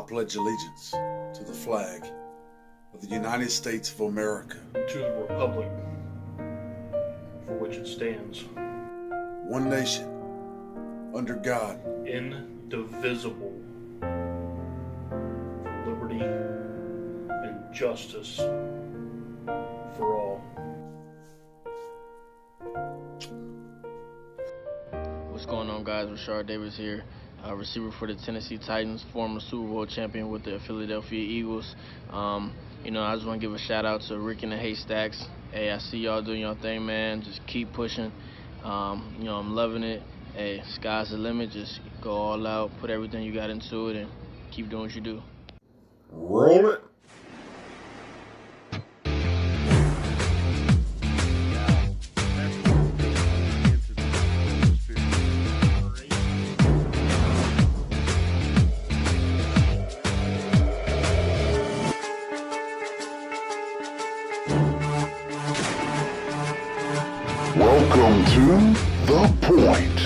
pledge allegiance to the flag of the United States of America, to the republic for which it stands, one nation, under God, indivisible, for liberty and justice for all. What's going on, guys? Rashard Davis here, receiver for the Tennessee Titans, former Super Bowl champion with the Philadelphia Eagles. I just want to give a shout out to Rick and the Haystacks. Hey, I see y'all doing your thing, man. Just keep pushing. I'm loving it. Hey, sky's the limit. Just go all out, put everything you got into it, and keep doing what you do. Roll it. Welcome to The Point.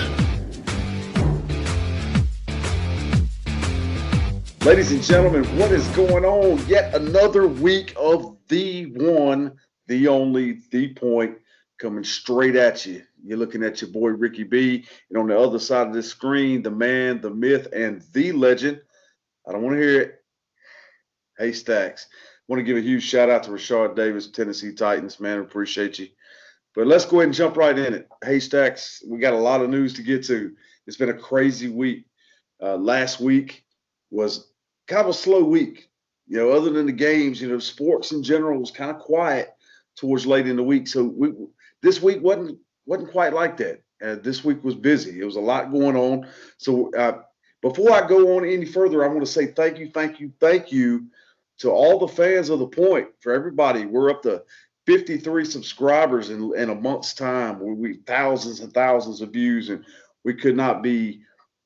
Ladies and gentlemen, what is going on? Yet another week of the one, the only, The Point coming straight at you. You're looking at your boy Ricky B, and on the other side of the screen, the man, the myth, and the legend. I don't want to hear it. Haystacks. Want to give a huge shout out to Rashard Davis, Tennessee Titans. Man, appreciate you. But let's go ahead and jump right in it. Haystacks, we got a lot of news to get to. It's been a crazy week. Last week was kind of a slow week. Other than the games, sports in general was kind of quiet towards late in the week. So this week wasn't quite like that. This week was busy. It was a lot going on. So before I go on any further, I want to say thank you to all the fans of The Point, for everybody. We're up to 53 subscribers in a month's time. We thousands and thousands of views, and we could not be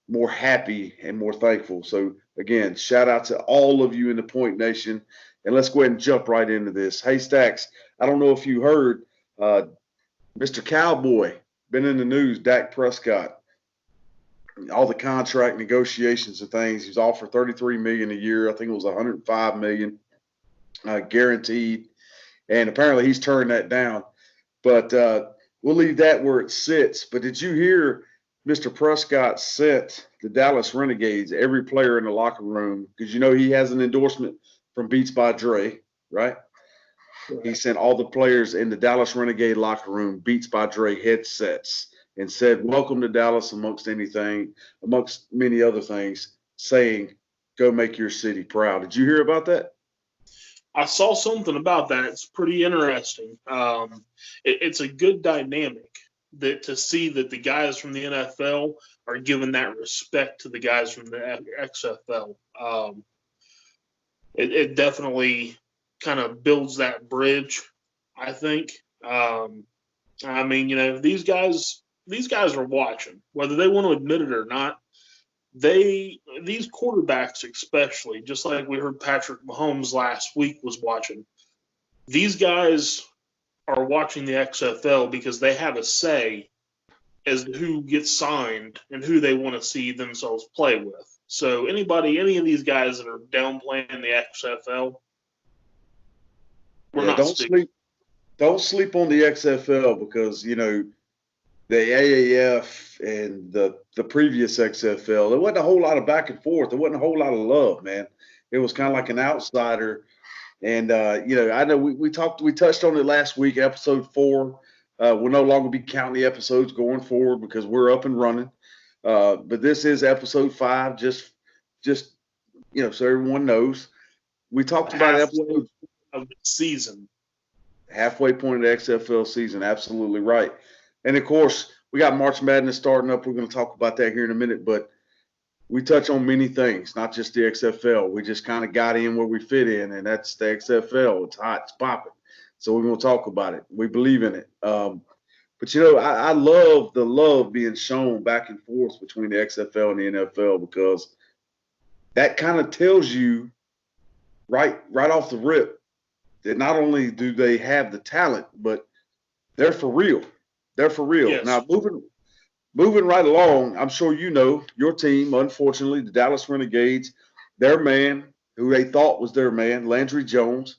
more happy and more thankful. So again, shout out to all of you in the Point Nation, and let's go ahead and jump right into this. Haystacks, I don't know if you heard, Mr. Cowboy been in the news. Dak Prescott, all the contract negotiations and things. He's offered $33 million a year. I think it was $105 million guaranteed. And apparently he's turned that down. But we'll leave that where it sits. But did you hear Mr. Prescott sent the Dallas Renegades, every player in the locker room, because he has an endorsement from Beats by Dre, right? He sent all the players in the Dallas Renegade locker room Beats by Dre headsets and said, "Welcome to Dallas," amongst many other things, saying, "Go make your city proud." Did you hear about that? I saw something about that. It's pretty interesting. It's a good dynamic to see that the guys from the NFL are giving that respect to the guys from the XFL. It definitely kind of builds that bridge, I think. These guys are watching, whether they want to admit it or not. These quarterbacks especially, just like we heard Patrick Mahomes last week was watching, these guys are watching the XFL because they have a say as to who gets signed and who they want to see themselves play with. So any of these guys that are downplaying the XFL, don't sleep on the XFL, because the AAF and the previous XFL, there wasn't a whole lot of back and forth. There wasn't a whole lot of love, man. It was kind of like an outsider. And, I know we touched on it last week, episode 4. We'll no longer be counting the episodes going forward because we're up and running. But this is episode 5, just so everyone knows. We talked about episode of the season. Halfway point of the XFL season, absolutely right. And, of course, we got March Madness starting up. We're going to talk about that here in a minute. But we touch on many things, not just the XFL. We just kind of got in where we fit in, and that's the XFL. It's hot. It's popping. So we're going to talk about it. We believe in it. But, I love the love being shown back and forth between the XFL and the NFL, because that kind of tells you right off the rip that not only do they have the talent, but they're for real. They're for real. Yes. Now, moving right along, I'm sure your team, unfortunately, the Dallas Renegades, their man, who they thought was their man, Landry Jones.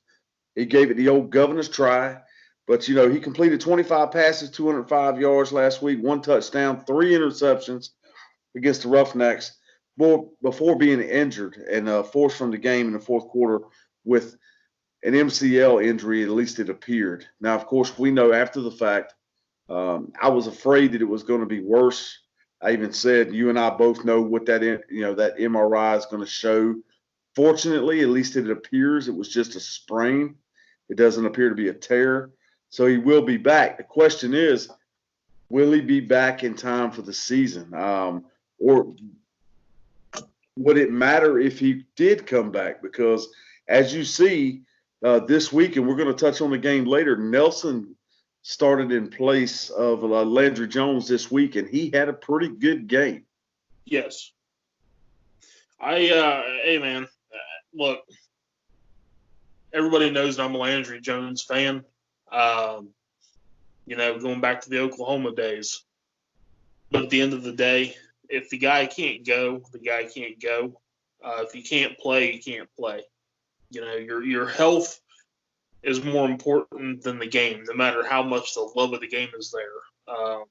He gave it the old governor's try. But, he completed 25 passes, 205 yards last week, 1 touchdown, 3 interceptions against the Roughnecks before being injured and forced from the game in the fourth quarter with an MCL injury, at least it appeared. Now, of course, we know after the fact, I was afraid that it was going to be worse. I even said, you and I both know what that MRI is going to show. Fortunately, at least it appears it was just a sprain. It doesn't appear to be a tear. So he will be back. The question is, will he be back in time for the season? Or would it matter if he did come back? Because as you see this week, and we're going to touch on the game later, Nelson started in place of Landry Jones this week, and he had a pretty good game. Yes. Hey, man, look, everybody knows I'm a Landry Jones fan. Going back to the Oklahoma days. But at the end of the day, if the guy can't go, the guy can't go. If you can't play, you can't play. Your health is more important than the game, no matter how much the love of the game is there.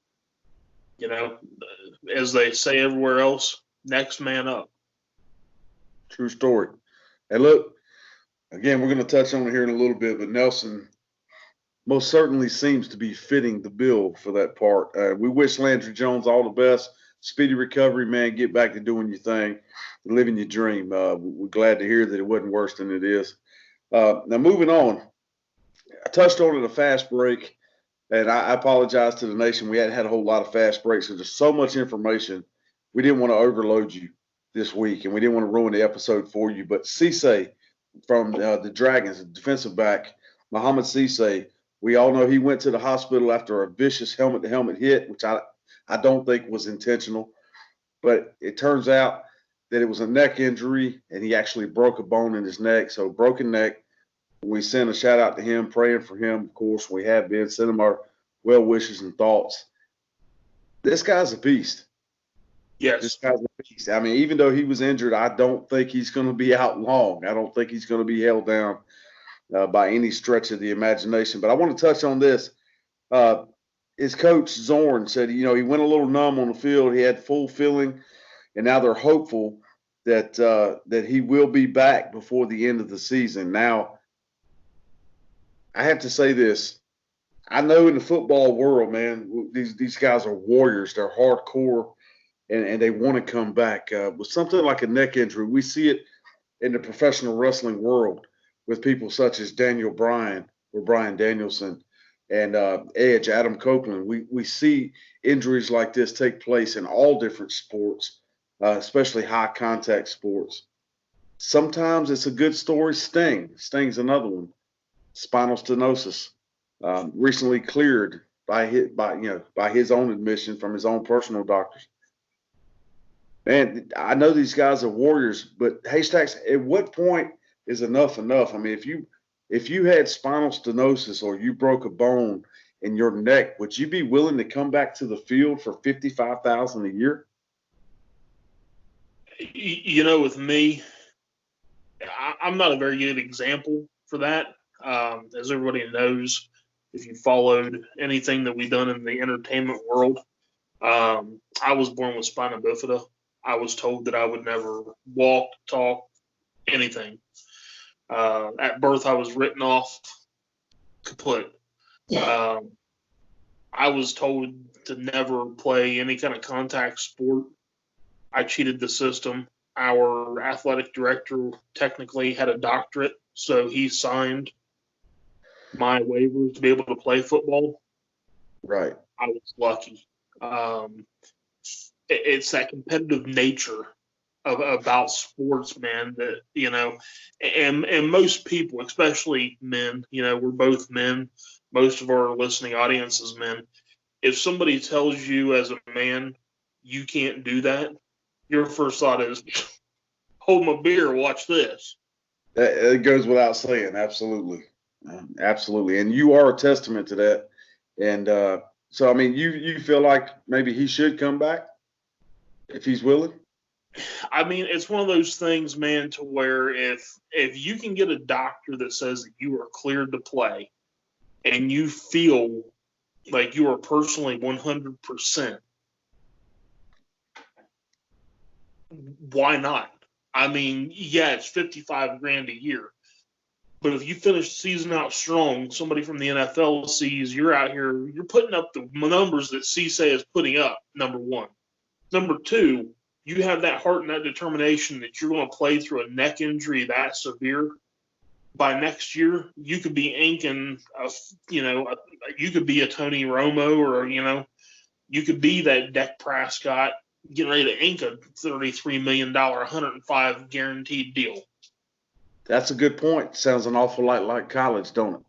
As they say everywhere else, next man up. True story. And look, again, we're going to touch on it here in a little bit, but Nelson most certainly seems to be fitting the bill for that part. We wish Landry Jones all the best. Speedy recovery, man. Get back to doing your thing, living your dream. We're glad to hear that it wasn't worse than it is. Now, moving on. I touched on it a fast break, and I apologize to the nation. We hadn't had a whole lot of fast breaks because there's so much information. We didn't want to overload you this week, and we didn't want to ruin the episode for you. But Cisse from the Dragons, defensive back, Muhammad Cisse, we all know he went to the hospital after a vicious helmet-to-helmet hit, which I don't think was intentional. But it turns out that it was a neck injury, and he actually broke a bone in his neck. So broken neck. We send a shout-out to him, praying for him. Of course, we have been. Send him our well wishes and thoughts. This guy's a beast. Yes. This guy's a beast. I mean, even though he was injured, I don't think he's going to be out long. I don't think he's going to be held down by any stretch of the imagination. But I want to touch on this. His coach, Zorn, said, he went a little numb on the field. He had full feeling, and now they're hopeful that he will be back before the end of the season. Now, I have to say this. I know in the football world, man, these guys are warriors. They're hardcore, and they want to come back. With something like a neck injury, we see it in the professional wrestling world with people such as Daniel Bryan or Bryan Danielson and Edge, Adam Copeland. We see injuries like this take place in all different sports, especially high-contact sports. Sometimes it's a good story. Sting's another one. Spinal stenosis, recently cleared by his own admission from his own personal doctors. Man, I know these guys are warriors, but Haystacks, at what point is enough enough? I mean, if you had spinal stenosis or you broke a bone in your neck, would you be willing to come back to the field for $55,000 a year? With me, I'm not a very good example for that. As everybody knows, if you followed anything that we've done in the entertainment world, I was born with spina bifida. I was told that I would never walk, talk, anything. At birth, I was written off kaput. I was told to never play any kind of contact sport. I cheated the system. Our athletic director technically had a doctorate, so he signed my waivers to be able to play football. Right. I was lucky. It's that competitive nature about sports, man, that, and most people, especially men, we're both men. Most of our listening audience is men. If somebody tells you as a man, you can't do that, your first thought is, hold my beer, watch this. It goes without saying. Absolutely. Absolutely. And you are a testament to that. And so, I mean, you feel like maybe he should come back if he's willing? I mean, it's one of those things, man, to where if you can get a doctor that says that you are cleared to play and you feel like you are personally 100%, why not? I mean, yeah, it's 55 grand a year. But if you finish the season out strong, somebody from the NFL sees you're out here, you're putting up the numbers that Cisse is putting up, number one. Number two, you have that heart and that determination that you're going to play through a neck injury that severe. By next year, you could be inking, you could be a Tony Romo, or, you could be that Dak Prescott getting ready to ink a $33 million, 105 guaranteed deal. That's a good point. Sounds an awful lot like college, don't it?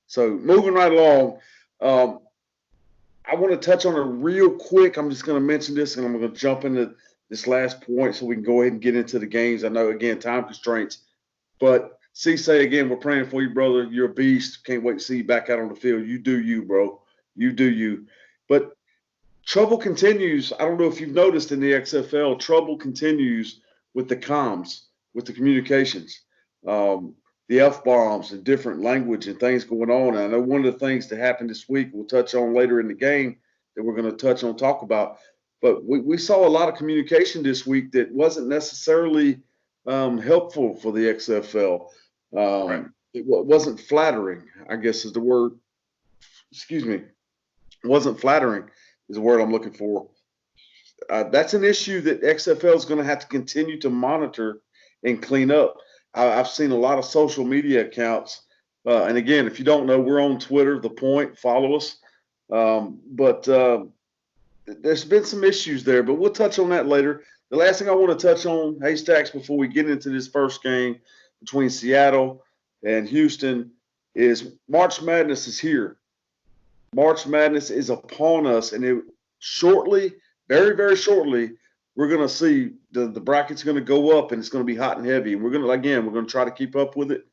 So moving right along, I want to touch on it real quick. I'm just going to mention this, and I'm going to jump into this last point so we can go ahead and get into the games. I know, again, time constraints. But Cisse, again, we're praying for you, brother. You're a beast. Can't wait to see you back out on the field. You do you, bro. You do you. But trouble continues. I don't know if you've noticed in the XFL, trouble continues with the comms, with the communications, the F-bombs and different language and things going on. And I know one of the things that happened this week we'll touch on later in the game that we're going to talk about. But we saw a lot of communication this week that wasn't necessarily helpful for the XFL. Right. It wasn't flattering, I guess is the word. Excuse me. It wasn't flattering is the word I'm looking for. That's an issue that XFL is going to have to continue to monitor and clean up. I've seen a lot of social media accounts. And again, if you don't know, we're on Twitter, The Point, follow us. But there's been some issues there, but we'll touch on that later. The last thing I want to touch on, Haystacks, before we get into this first game between Seattle and Houston, is March Madness is here. March Madness is upon us, and shortly, very, very shortly, we're going to see the bracket's going to go up, and it's going to be hot and heavy. And we're going to try to keep up with it.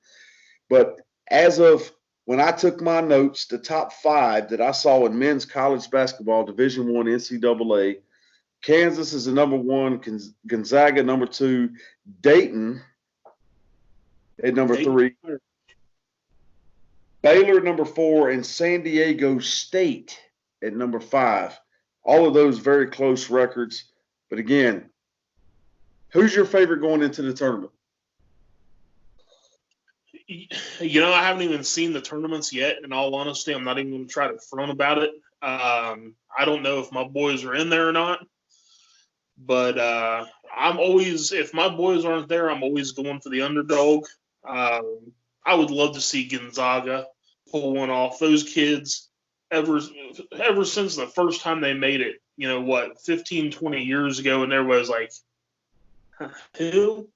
But as of when I took my notes, the top 5 that I saw in men's college basketball, Division I NCAA, Kansas is the number 1, Gonzaga number 2, Dayton at number 3, Baylor number 4, and San Diego State at number 5. All of those very close records. But again, who's your favorite going into the tournament? I haven't even seen the tournaments yet. In all honesty, I'm not even going to try to front about it. I don't know if my boys are in there or not. But I'm always, if my boys aren't there, I'm always going for the underdog. I would love to see Gonzaga pull one off. Those kids, ever since the first time they made it, 15, 20 years ago, and there was like, who?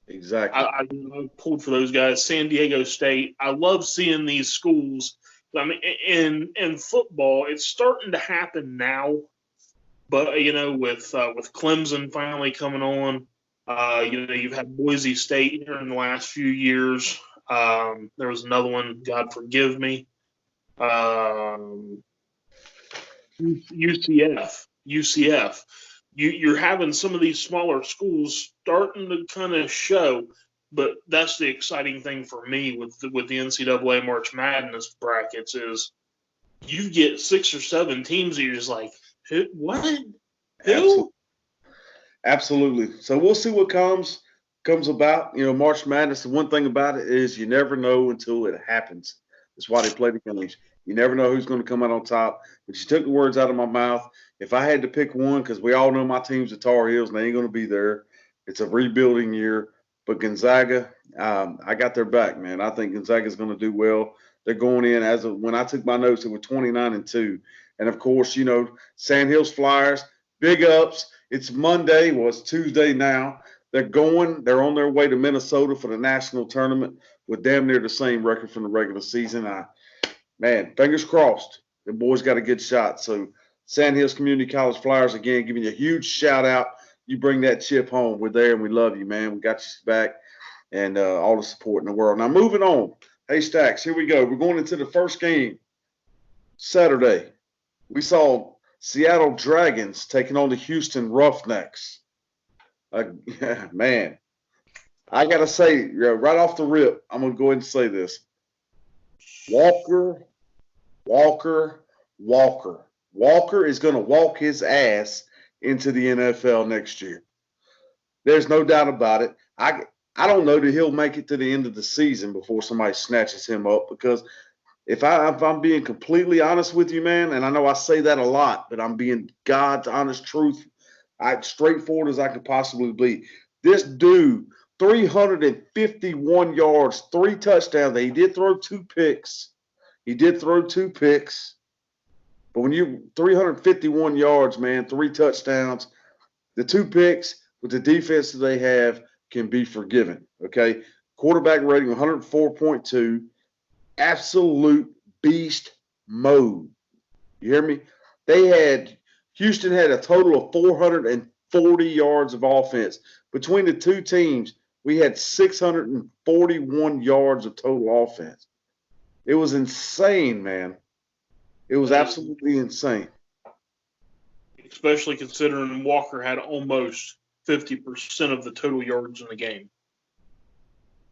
Exactly. I pulled for those guys. San Diego State. I love seeing these schools. I mean, in football, it's starting to happen now. But with Clemson finally coming on, you've had Boise State here in the last few years. There was another one. God forgive me. UCF. You're having some of these smaller schools starting to kind of show, but that's the exciting thing for me with the NCAA March Madness brackets is you get 6 or 7 teams that you're just like, what? Who? Absolutely. So we'll see what comes about. March Madness, the one thing about it is you never know until it happens. That's why they play the games. You never know who's going to come out on top. But you took the words out of my mouth. If I had to pick one, because we all know my team's the Tar Heels, and they ain't going to be there. It's a rebuilding year. But Gonzaga, I got their back, man. I think Gonzaga's going to do well. They're going in when I took my notes, it was 29-2. And, of course, Sand Hills Flyers, big ups. It's Monday. Well, it's Tuesday now. They're on their way to Minnesota for the national tournament with damn near the same record from the regular season. Man, fingers crossed. The boys got a good shot. So, Sand Hills Community College Flyers, again, giving you a huge shout-out. You bring that chip home. We're there, and we love you, man. We got you back and all the support in the world. Now, moving on. Hey, Stacks, here we go. We're going into the first game Saturday. We saw Seattle Dragons taking on the Houston Roughnecks. Man, I got to say, right off the rip, I'm going to go ahead and say this. Walker is going to walk his ass into the NFL next year. There's no doubt about it. I don't know that he'll make it to the end of the season before somebody snatches him up, because if I'm being completely honest with you, man, and I know I say that a lot, but I'm being God's honest truth, straightforward as I could possibly be. This dude, 351 yards, 3 touchdowns. He did throw 2 picks. But when you 351 yards, man, 3 touchdowns, the 2 picks with the defense that they have can be forgiven. Okay, quarterback rating 104.2, absolute beast mode. You hear me? Houston had a total of 440 yards of offense. Between the two teams, we had 641 yards of total offense. It was insane, man. It was absolutely insane. Especially considering Walker had almost 50% of the total yards in the game.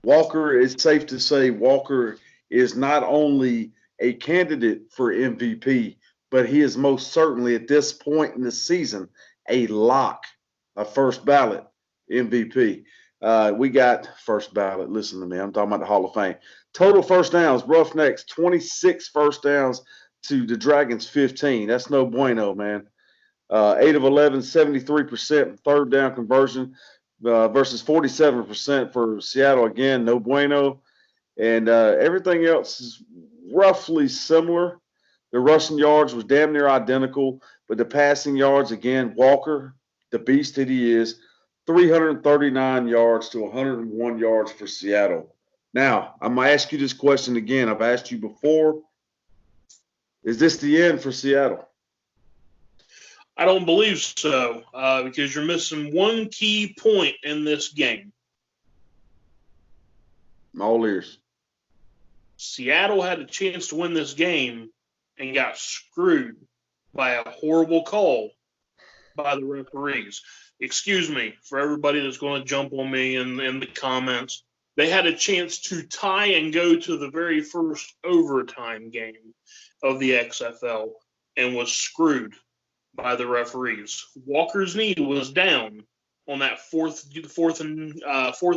It's safe to say Walker is not only a candidate for MVP, but he is most certainly at this point in the season a lock, a first ballot MVP. We got first ballot. Listen to me. I'm talking about the Hall of Fame. Total first downs, Roughnecks, 26 first downs to the Dragons, 15. That's no bueno, man. 8 of 11, 73% third down conversion versus 47% for Seattle. Again, no bueno. And everything else is roughly similar. The rushing yards was damn near identical, but the passing yards, again, Walker, the beast that he is, 339 yards to 101 yards for Seattle. Now, I'm going to ask you this question again. I've asked you before. Is this the end for Seattle? I don't believe so, because you're missing one key point in this game. I'm all ears. Seattle had a chance to win this game and got screwed by a horrible call by the referees. Excuse me for everybody that's going to jump on me in the comments. They had a chance to tie and go to the very first overtime game of the XFL and was screwed by the referees. Walker's knee was down on that fourth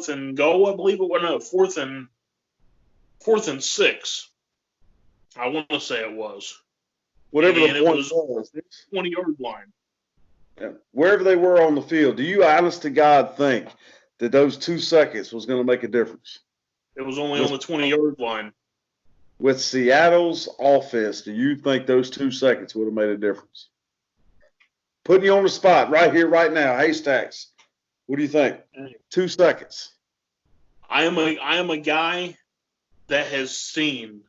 and goal, I believe it was. No, fourth and 6. I want to say it was. Whatever and the point was. 20-yard line. Yeah. Wherever they were on the field, do you honest to God think that those 2 seconds was going to make a difference? It was only on the 20-yard line. With Seattle's offense, do you think those 2 seconds would have made a difference? Putting you on the spot right here, right now. Haystacks, what do you think? 2 seconds. I am a guy that has seen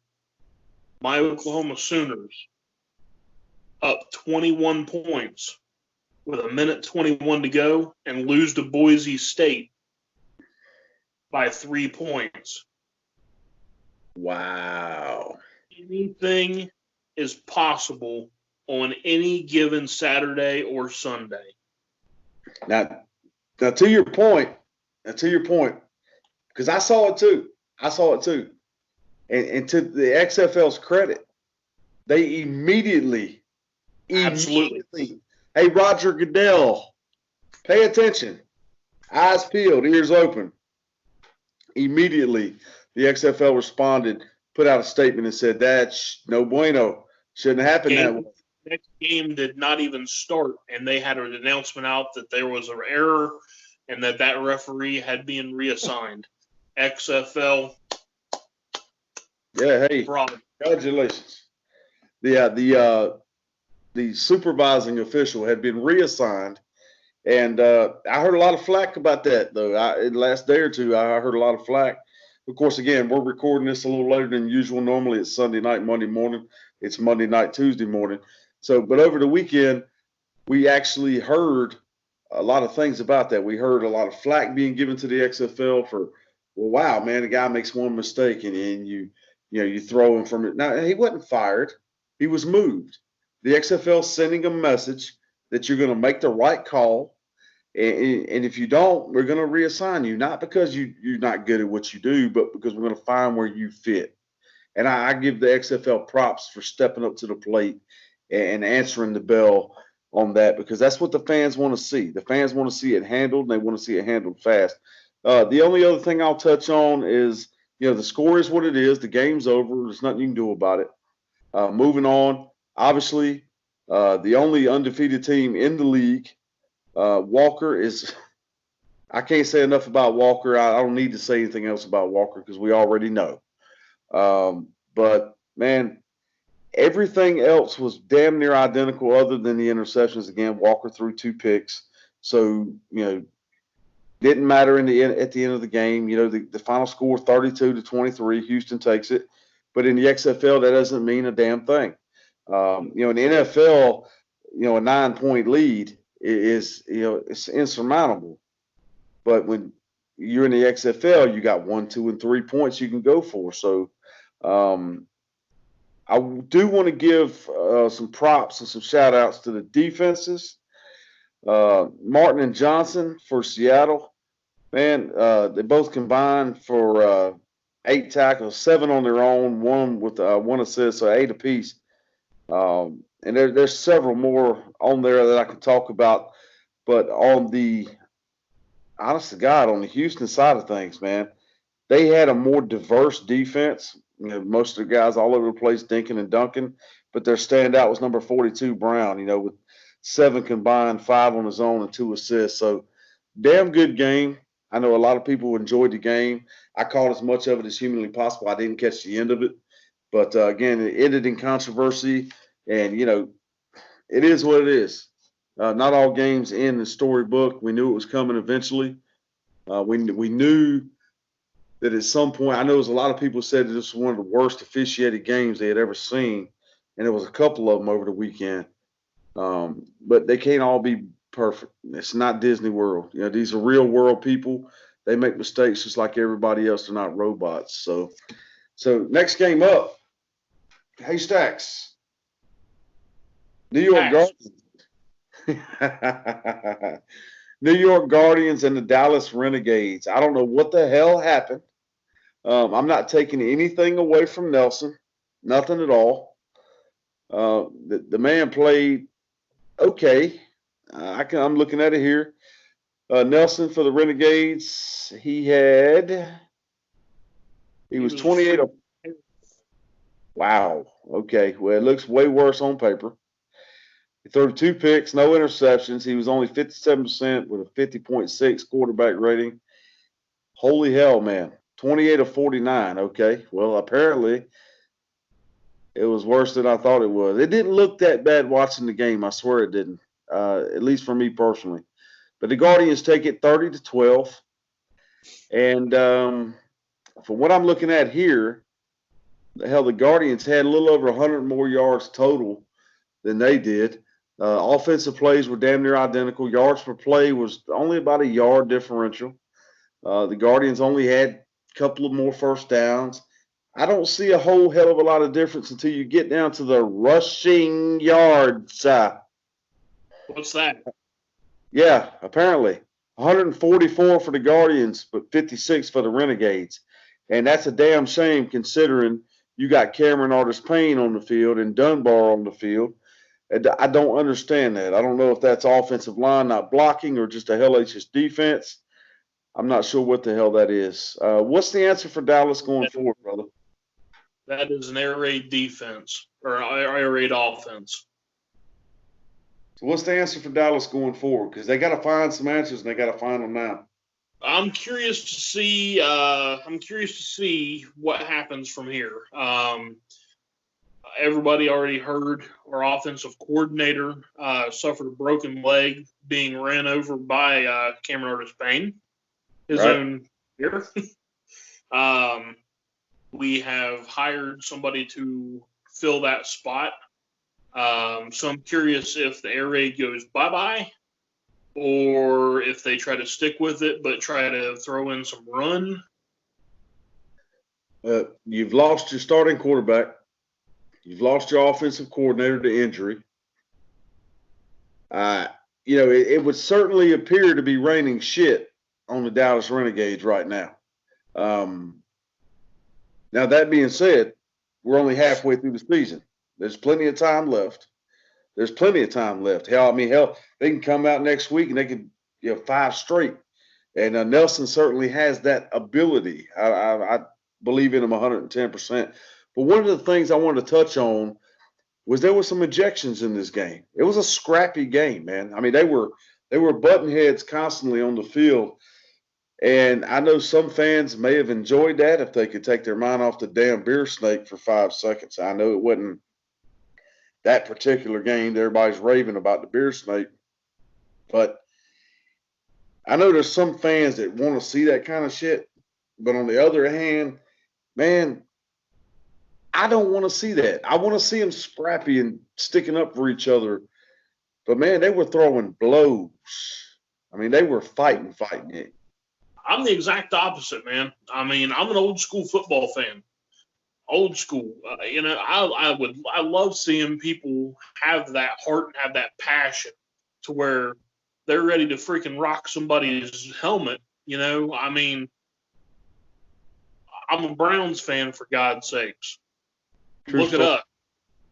my Oklahoma Sooners up 21 points with 1:21 to go and lose to Boise State by 3 points. Wow. Anything is possible on any given Saturday or Sunday. Now to your point, because I saw it too. And to the XFL's credit, they immediately, hey, Roger Goodell, pay attention. Eyes peeled, ears open. Immediately, the XFL responded, put out a statement and said, that's no bueno. Shouldn't happen that way. Next game did not even start, and they had an announcement out that there was an error and that referee had been reassigned. XFL. Yeah, hey, congratulations. Yeah, the supervising official had been reassigned, and I heard a lot of flack about that, though. In the last day or two, I heard a lot of flack. Of course, again, we're recording this a little later than usual. Normally, it's Sunday night, Monday morning. It's Monday night, Tuesday morning. So, but over the weekend, we actually heard a lot of things about that. We heard a lot of flack being given to the XFL for, well, wow, man, the guy makes one mistake and you throw him from it. Now, he wasn't fired. He was moved. the XFL sending a message that you're going to make the right call. And if you don't, we're going to reassign you, not because you're not good at what you do, but because we're going to find where you fit. And I give the XFL props for stepping up to the plate and answering the bell on that, because that's what the fans want to see. The fans want to see it handled, and they want to see it handled fast. The only other thing I'll touch on is, the score is what it is. The game's over. There's nothing you can do about it. Moving on, obviously, the only undefeated team in the league, Walker is – I can't say enough about Walker. I don't need to say anything else about Walker because we already know. But, man, everything else was damn near identical other than the interceptions. Again, Walker threw 2 picks. So, didn't matter at the end of the game. The final score, 32-23, Houston takes it. But in the XFL, that doesn't mean a damn thing. In the NFL, a 9-point lead is it's insurmountable. But when you're in the XFL, you got 1, 2, and 3 points you can go for. So I do want to give some props and some shout outs to the defenses. Martin and Johnson for Seattle. Man, they both combined for 8 tackles, 7 on their own, 1 with 1 assist, so 8 apiece. And there's several more on there that I can talk about. But honest to God, on the Houston side of things, man, they had a more diverse defense. Most of the guys all over the place, dinking and dunking, but their standout was number 42, Brown, with 7 combined, 5 on his own, and 2 assists. So, damn good game. I know a lot of people enjoyed the game. I caught as much of it as humanly possible. I didn't catch the end of it. But, again, it ended in controversy, and, it is what it is. Not all games end in storybook. We knew it was coming eventually. We knew that at some point, I know there's a lot of people said that this was one of the worst officiated games they had ever seen, and there was a couple of them over the weekend. But they can't all be perfect. It's not Disney World. These are real world people. They make mistakes just like everybody else. They're not robots. So next game up, Haystacks. New York Guardians. New York Guardians and the Dallas Renegades. I don't know what the hell happened. I'm not taking anything away from Nelson. Nothing at all. The man played okay. I'm looking at it here. Nelson for the Renegades, he was 28. Wow. Okay. Well, it looks way worse on paper. He threw 2 picks, no interceptions. He was only 57% with a 50.6 quarterback rating. Holy hell, man. 28 of 49. Okay. Well, apparently it was worse than I thought it was. It didn't look that bad watching the game. I swear it didn't, at least for me personally. But the Guardians take it 30-12. And from what I'm looking at here, the Guardians had a little over 100 more yards total than they did. Offensive plays were damn near identical. Yards per play was only about a yard differential. The Guardians only had a couple of more first downs. I don't see a whole hell of a lot of difference until you get down to the rushing yards. What's that? Yeah, apparently. 144 for the Guardians, but 56 for the Renegades. And that's a damn shame considering you got Cameron Artis-Payne on the field and Dunbar on the field. I don't understand that. I don't know if that's offensive line not blocking or just a HLH's defense. I'm not sure what the hell that is. What's the answer for Dallas going forward, brother? That is an air raid defense or air raid offense. So what's the answer for Dallas going forward? Because they got to find some answers and they got to find them now. I'm curious to see. What happens from here. Everybody already heard our offensive coordinator suffered a broken leg being ran over by Cameron Artis-Payne, his own year. We have hired somebody to fill that spot. So I'm curious if the air raid goes bye-bye or if they try to stick with it but try to throw in some run. You've lost your starting quarterback. You've lost your offensive coordinator to injury. It would certainly appear to be raining shit on the Dallas Renegades right now. Now, that being said, we're only halfway through the season. There's plenty of time left. Hell, they can come out next week and they can, 5 straight. And Nelson certainly has that ability. I believe in him 110%. But one of the things I wanted to touch on was there were some ejections in this game. It was a scrappy game, man. I mean, they were button heads constantly on the field. And I know some fans may have enjoyed that if they could take their mind off the damn beer snake for 5 seconds. I know it wasn't that particular game that everybody's raving about the beer snake, but I know there's some fans that want to see that kind of shit. But on the other hand, man, I don't want to see that. I want to see them scrappy and sticking up for each other. But, man, they were throwing blows. I mean, they were fighting it. I'm the exact opposite, man. I mean, I'm an old school football fan. Old school. I love seeing people have that heart and have that passion to where they're ready to freaking rock somebody's helmet. I mean, I'm a Browns fan, for God's sakes. Look it up.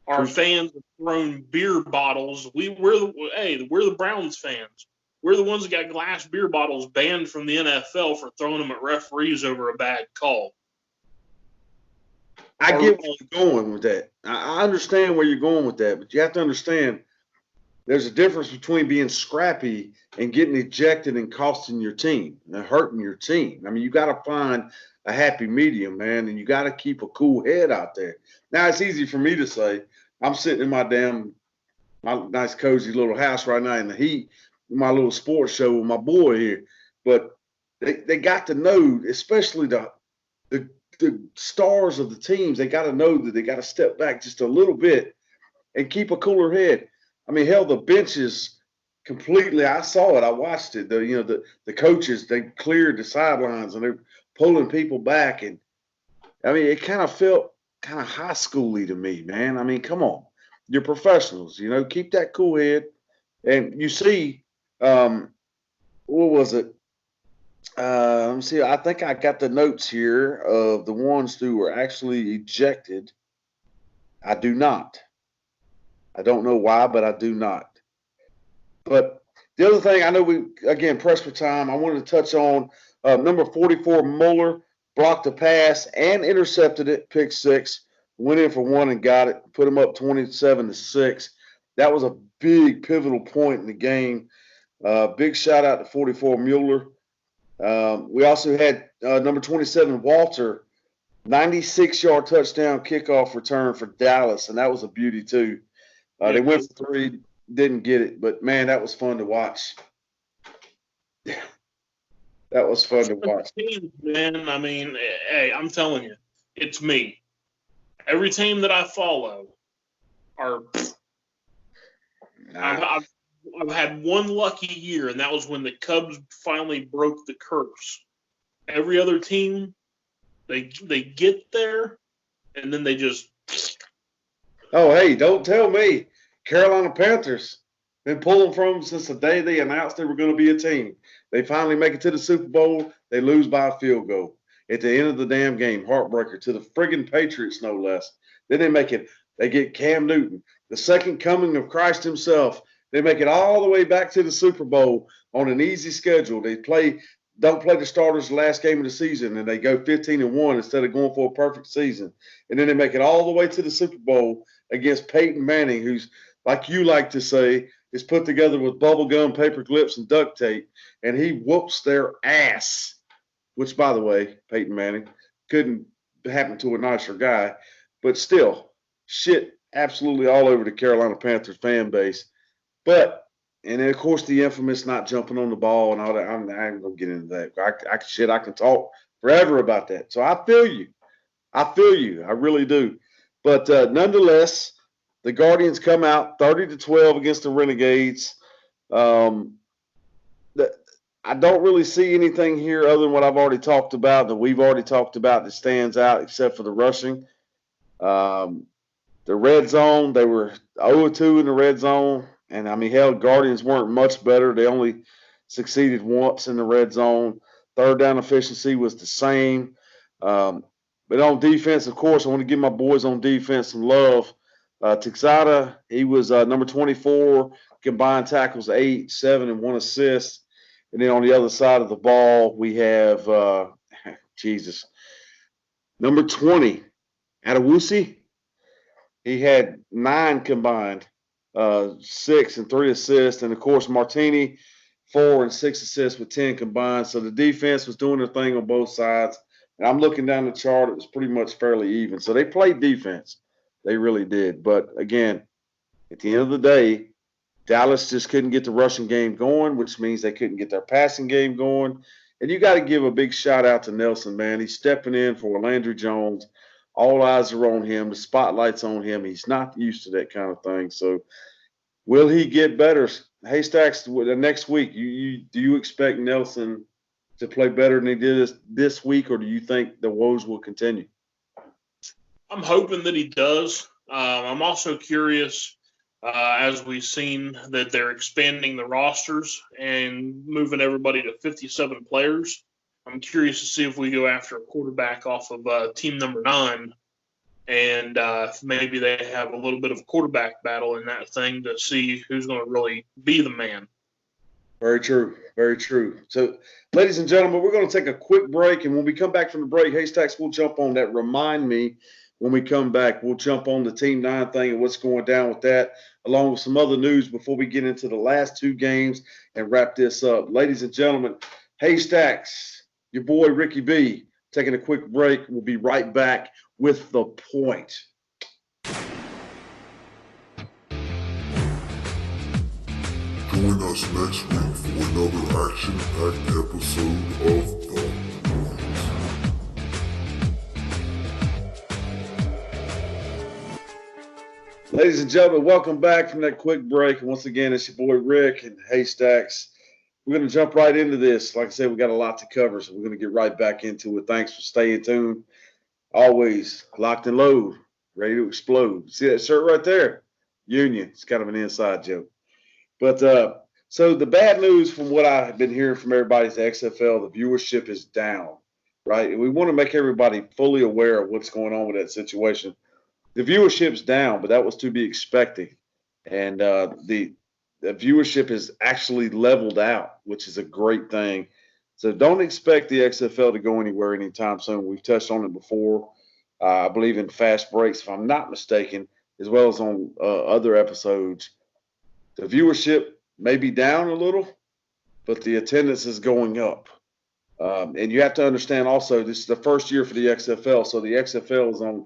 Our fans have thrown beer bottles. We're the Browns fans. We're the ones that got glass beer bottles banned from the NFL for throwing them at referees over a bad call. I get where you're going with that. I understand where you're going with that, but you have to understand there's a difference between being scrappy and getting ejected and costing your team and hurting your team. I mean, you got to find a happy medium, man, and you got to keep a cool head out there. Now, it's easy for me to say. I'm sitting in my nice cozy little house right now in the heat, my little sports show with my boy here. But they got to know, especially the stars of the teams, they got to know that they got to step back just a little bit and keep a cooler head. I mean, hell, the benches completely. I saw it. I watched it. The coaches, they cleared the sidelines and they're pulling people back, and I mean, it kind of felt kind of high schooly to me, man. I mean, come on, you're professionals. Keep that cool head. And you see, what was it? Let me see. I think I got the notes here of the ones who were actually ejected. I do not. I don't know why, but I do not. But the other thing, I know pressed for time, I wanted to touch on number 44, Mueller, blocked the pass and intercepted it, pick 6, went in for 1 and got it, put him up 27-6. That was a big pivotal point in the game. Big shout out to 44, Mueller. We also had number 27, Walter, 96-yard touchdown kickoff return for Dallas, and that was a beauty too. They went for 3, didn't get it, but man, that was fun to watch. That was fun to watch. Man, I mean, hey, I'm telling you, it's me. Every team that I follow are. I've had one lucky year, and that was when the Cubs finally broke the curse. Every other team, they get there, and then they just. Oh, hey, don't tell me. Carolina Panthers been pulling from them since the day they announced they were going to be a team. They finally make it to the Super Bowl. They lose by a field goal at the end of the damn game. Heartbreaker to the friggin' Patriots, no less. Then they make it. They get Cam Newton, the second coming of Christ himself. They make it all the way back to the Super Bowl on an easy schedule. They don't play the starters the last game of the season, and they go 15-1 instead of going for a perfect season. And then they make it all the way to the Super Bowl against Peyton Manning, who's, like you like to say, is put together with bubble gum, paper clips, and duct tape, and he whoops their ass, which, by the way, Peyton Manning couldn't happen to a nicer guy, but still, shit absolutely all over the Carolina Panthers fan base. But, and then, of course, the infamous not jumping on the ball and all that. I ain't going to get into that. I can talk forever about that. So I feel you. I really do. But nonetheless, the Guardians come out 30-12 against the Renegades. I don't really see anything here other than what I've already talked about, that we've already talked about, that stands out except for the rushing. The red zone, they were 0-2 in the red zone. And I mean, hell, Guardians weren't much better. They only succeeded once in the red zone. Third down efficiency was the same. But on defense, of course, I want to give my boys on defense some love. Texada, he was number 24, combined tackles 8, 7, and 1 assist. And then on the other side of the ball, we have, Jesus, number 20, Adewusi. He had 9 combined, 6 and 3 assists. And, of course, Martini, 4 and 6 assists with 10 combined. So the defense was doing their thing on both sides. And I'm looking down the chart. It was pretty much fairly even. So they played defense. They really did. But, again, at the end of the day, Dallas just couldn't get the rushing game going, which means they couldn't get their passing game going. And you got to give a big shout out to Nelson, man. He's stepping in for Landry Jones. All eyes are on him. The spotlight's on him. He's not used to that kind of thing. So will he get better? Haystacks, the next week, do you expect Nelson to play better than he did this week, or do you think the woes will continue? I'm hoping that he does. I'm also curious, as we've seen that they're expanding the rosters and moving everybody to 57 players. I'm curious to see if we go after a quarterback off of team number 9, and if maybe they have a little bit of a quarterback battle in that thing to see who's going to really be the man. Very true. Very true. So, ladies and gentlemen, we're going to take a quick break, and when we come back from the break, Haystacks, we'll jump on that. Remind me when we come back, we'll jump on the Team 9 thing and what's going down with that, along with some other news before we get into the last 2 games and wrap this up. Ladies and gentlemen, Haystacks, your boy Ricky B, taking a quick break. We'll be right back with The Point. Join us next week for another action-packed episode of The Point. Ladies and gentlemen, welcome back from that quick break. And once again, it's your boy Rick and Haystacks. We're going to jump right into this. Like I said, we got a lot to cover, so we're going to get right back into it. Thanks for staying tuned. Always locked and load, ready to explode. See that shirt right there? Union. It's kind of an inside joke. But so the bad news from what I've been hearing from everybody is the XFL, the viewership is down, right? And we want to make everybody fully aware of what's going on with that situation. The viewership's down, but that was to be expected. And the viewership is actually leveled out, which is a great thing. So don't expect the XFL to go anywhere anytime soon. We've touched on it before, I believe in Fast Breaks, if I'm not mistaken, as well as on other episodes. The viewership may be down a little, but the attendance is going up. And you have to understand also, this is the first year for the XFL, so the XFL is on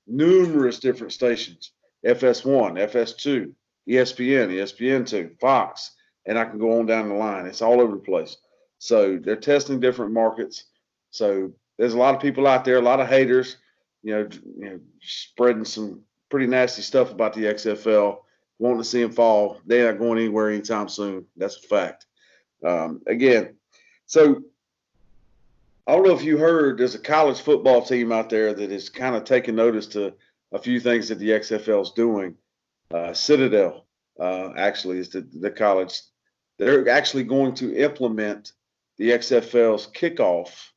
numerous different stations, FS1, FS2, ESPN, ESPN2, Fox, and I can go on down the line. It's all over the place. So they're testing different markets. So there's a lot of people out there, a lot of haters, spreading some pretty nasty stuff about the XFL, wanting to see them fall. They're not going anywhere anytime soon. That's a fact. Again, so I don't know if you heard, there's a college football team out there that is kind of taking notice to a few things that the XFL is doing. Citadel, actually, is the college. They're actually going to implement the XFL's kickoff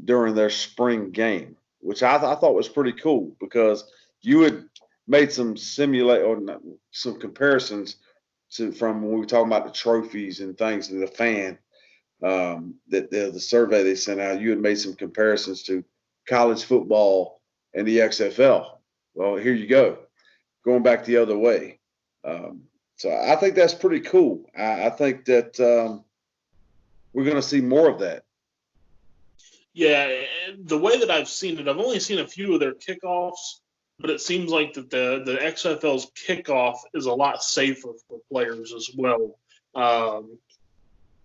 during their spring game, which I thought was pretty cool because you had made some some comparisons from when we were talking about the trophies and things to the fan. That the survey they sent out, you had made some comparisons to college football and the XFL. Well, here you go, going back the other way. So I think that's pretty cool. I think that we're going to see more of that. Yeah, the way that I've seen it, I've only seen a few of their kickoffs, but it seems like that the XFL's kickoff is a lot safer for players as well.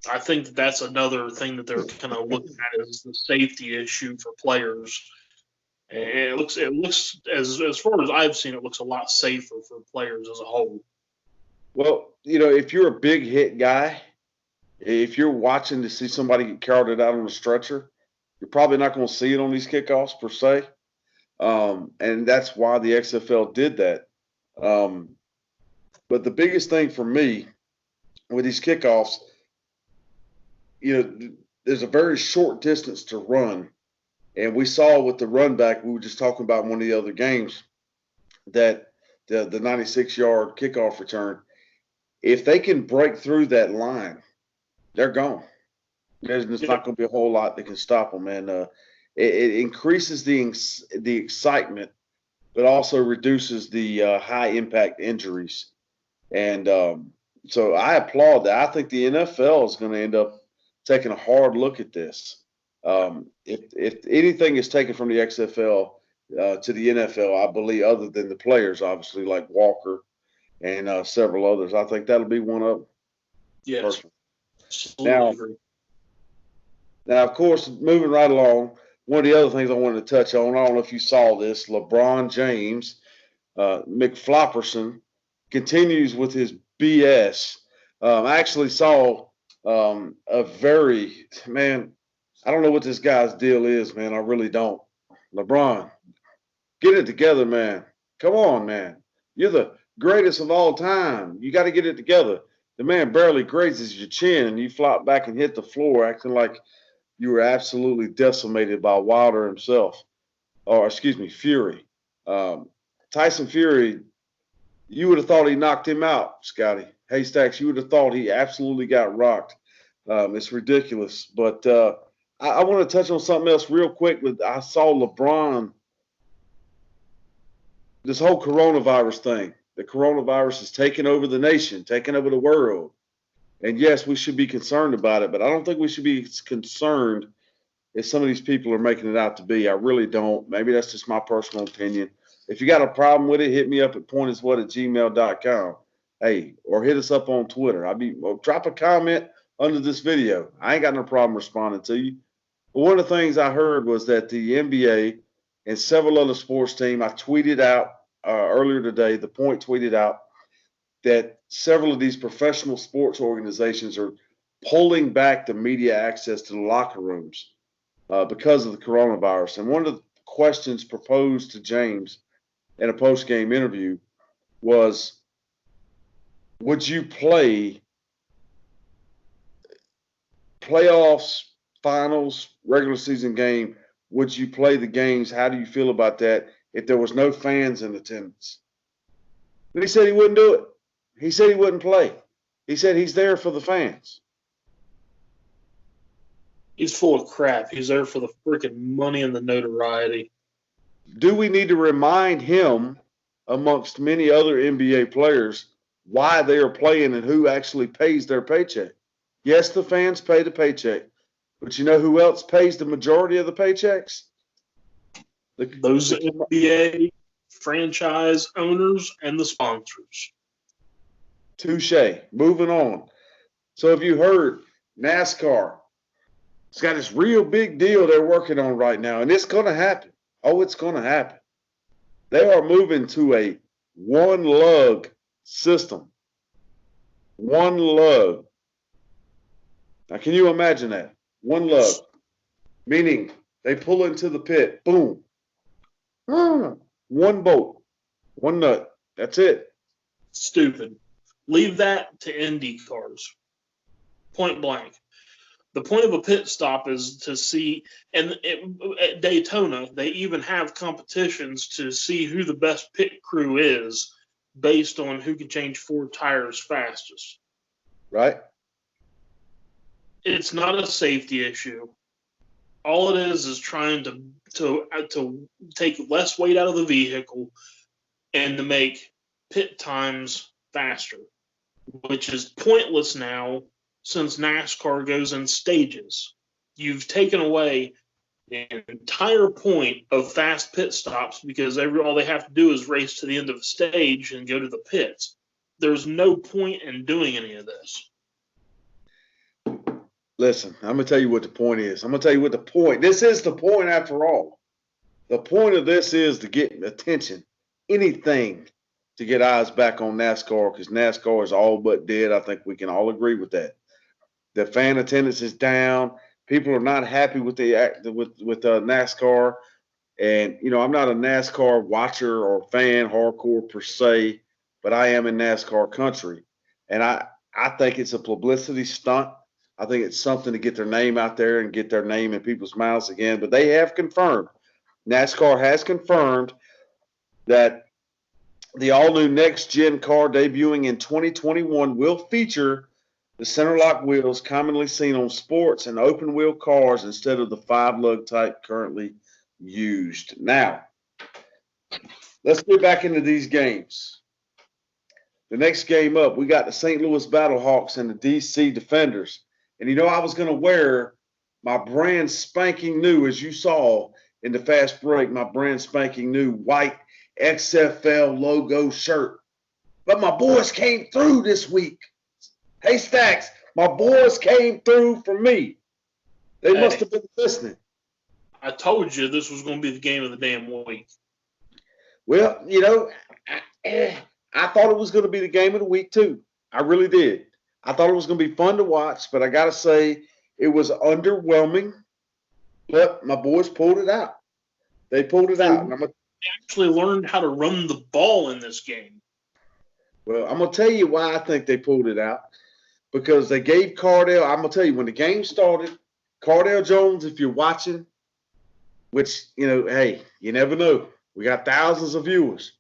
I think that's another thing that they're kind of looking at is the safety issue for players. And it looks as far as I've seen, it looks a lot safer for players as a whole. Well, if you're a big hit guy, if you're watching to see somebody get carted out on a stretcher, you're probably not going to see it on these kickoffs per se. And that's why the XFL did that. But the biggest thing for me with these kickoffs, there's a very short distance to run. And we saw with the run back, we were just talking about in one of the other games, that the 96-yard kickoff return, if they can break through that line, they're gone. There's not going to be a whole lot that can stop them. And it increases the excitement, but also reduces the high-impact injuries. And so I applaud that. I think the NFL is going to end up taking a hard look at this. If anything is taken from the XFL to the NFL, I believe, other than the players, obviously, like Walker and several others, I think that'll be one of them. Yes. Now, of course, moving right along, one of the other things I wanted to touch on, I don't know if you saw this, LeBron James, McFlopperson, continues with his BS. I actually saw I don't know what this guy's deal is, man. I really don't. LeBron, get it together, man. Come on, man. You're the greatest of all time. You got to get it together. The man barely grazes your chin, and you flop back and hit the floor acting like you were absolutely decimated by Wilder himself. Fury. Tyson Fury, you would have thought he knocked him out, Scotty. Haystacks, you would have thought he absolutely got rocked. It's ridiculous. But I want to touch on something else real quick. I saw LeBron, this whole coronavirus thing. The coronavirus is taking over the nation, taking over the world. And yes, we should be concerned about it, but I don't think we should be concerned if some of these people are making it out to be. I really don't. Maybe that's just my personal opinion. If you got a problem with it, hit me up at pointiswhat@gmail.com. Hey, or hit us up on Twitter. Drop a comment under this video. I ain't got no problem responding to you. But one of the things I heard was that the NBA and several other sports teams, I tweeted out earlier today, The Point tweeted out that several of these professional sports organizations are pulling back the media access to the locker rooms because of the coronavirus. And one of the questions proposed to James in a post-game interview was, would you play playoffs, finals, regular season game? Would you play the games? How do you feel about that if there was no fans in attendance? And he said he wouldn't do it. He said he wouldn't play. He said he's there for the fans. He's full of crap. He's there for the freaking money and the notoriety. Do we need to remind him, amongst many other NBA players, why they are playing and who actually pays their paycheck? Yes, the fans pay the paycheck. But you know who else pays the majority of the paychecks? Those NBA franchise owners and the sponsors. Touche. Moving on. So have you heard NASCAR? It's got this real big deal they're working on right now, and it's going to happen. Oh, it's going to happen. They are moving to a one-lug system. One lug. Now, can you imagine that? One lug. Meaning they pull into the pit. Boom. One bolt. One nut. That's it. Stupid. Leave that to Indy cars. Point blank. The point of a pit stop is to see, and at Daytona, they even have competitions to see who the best pit crew is based on who can change 4 tires fastest. Right. It's not a safety issue. All it is trying to take less weight out of the vehicle and to make pit times faster, which is pointless now since NASCAR goes in stages. You've taken away the entire point of fast pit stops because all they have to do is race to the end of the stage and go to the pits. There's no point in doing any of this. Listen, I'm going to tell you what the point is. This is the point after all. The point of this is to get attention. Anything to get eyes back on NASCAR, because NASCAR is all but dead. I think we can all agree with that. The fan attendance is down. People are not happy with NASCAR. And, I'm not a NASCAR watcher or fan hardcore per se, but I am in NASCAR country. And I think it's a publicity stunt. I think it's something to get their name out there and get their name in people's mouths again. But they have confirmed, NASCAR has confirmed that the all-new next-gen car debuting in 2021 will feature the center lock wheels commonly seen on sports and open-wheel cars instead of the 5-lug type currently used. Now, let's get back into these games. The next game up, we got the St. Louis Battlehawks and the DC Defenders. And I was going to wear my brand spanking new, as you saw in the fast break, my brand spanking new white XFL logo shirt. But my boys came through this week. Hey, Stacks, my boys came through for me. They must have been listening. I told you this was going to be the game of the damn week. Well, I thought it was going to be the game of the week, too. I really did. I thought it was going to be fun to watch, but I got to say it was underwhelming. But my boys pulled it out. They pulled it out. They actually learned how to run the ball in this game. Well, I'm going to tell you why I think they pulled it out. Because they gave Cardell, I'm going to tell you, when the game started, Cardell Jones, if you're watching, which, hey, you never know. We got thousands of viewers.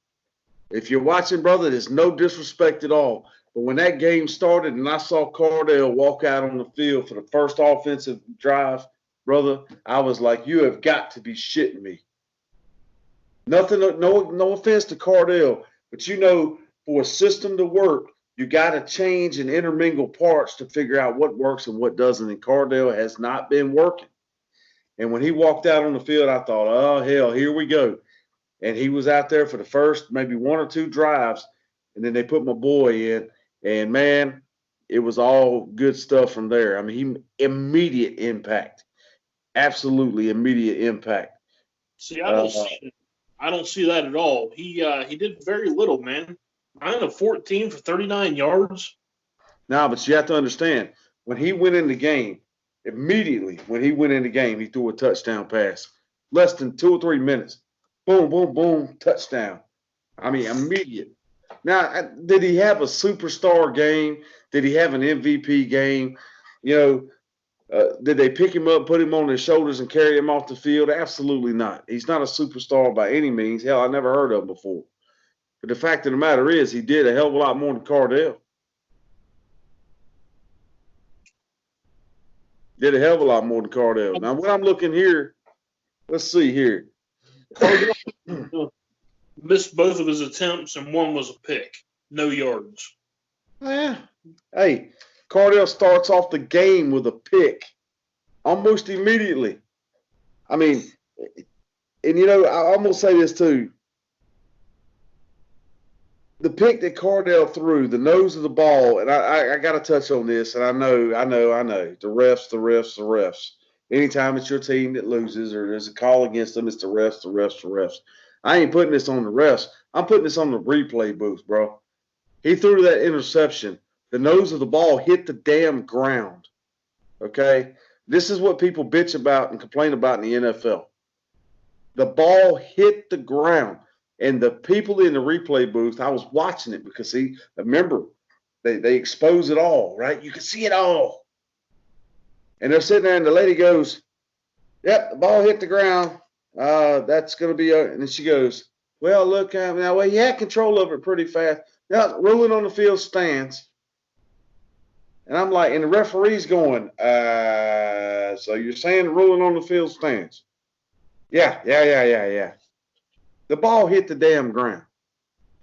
If you're watching, brother, there's no disrespect at all. But when that game started and I saw Cardell walk out on the field for the first offensive drive, brother, I was like, you have got to be shitting me. Nothing, no offense to Cardell, but for a system to work, you got to change and intermingle parts to figure out what works and what doesn't. And Cardell has not been working. And when he walked out on the field, I thought, oh, hell, here we go. And he was out there for the first maybe one or two drives, and then they put my boy in. And, man, it was all good stuff from there. I mean, immediate impact. Absolutely immediate impact. See, I don't see that at all. He did very little, man. 9 of 14 for 39 yards. No, but you have to understand, when he went in the game, immediately when he went in the game, he threw a touchdown pass. Less than 2 or 3 minutes. Boom, boom, boom, touchdown. I mean, immediate. Now, did he have a superstar game? Did he have an MVP game? Did they pick him up, put him on their shoulders, and carry him off the field? Absolutely not. He's not a superstar by any means. Hell, I never heard of him before. But the fact of the matter is, he did a hell of a lot more than Cardell. Did a hell of a lot more than Cardell. Now, what I'm looking here, let's see here. Missed both of his attempts, and one was a pick. No yards. Yeah. Hey, Cardell starts off the game with a pick almost immediately. I mean, and I'm going to say this too. The pick that Cardell threw, the nose of the ball, and I got to touch on this, and I know. The refs. Anytime it's your team that loses or there's a call against them, it's the refs. I ain't putting this on the refs. I'm putting this on the replay booth, bro. He threw that interception. The nose of the ball hit the damn ground. Okay? This is what people bitch about and complain about in the NFL. The ball hit the ground. And the people in the replay booth, I was watching it because, remember, they expose it all, right? You can see it all. And they're sitting there, and the lady goes, yep, the ball hit the ground. That's going to be – and then she goes, well, look, now, he had control of it pretty fast. Now, ruling on the field stands. And I'm like – and the referee's going, so you're saying ruling on the field stands? Yeah. The ball hit the damn ground.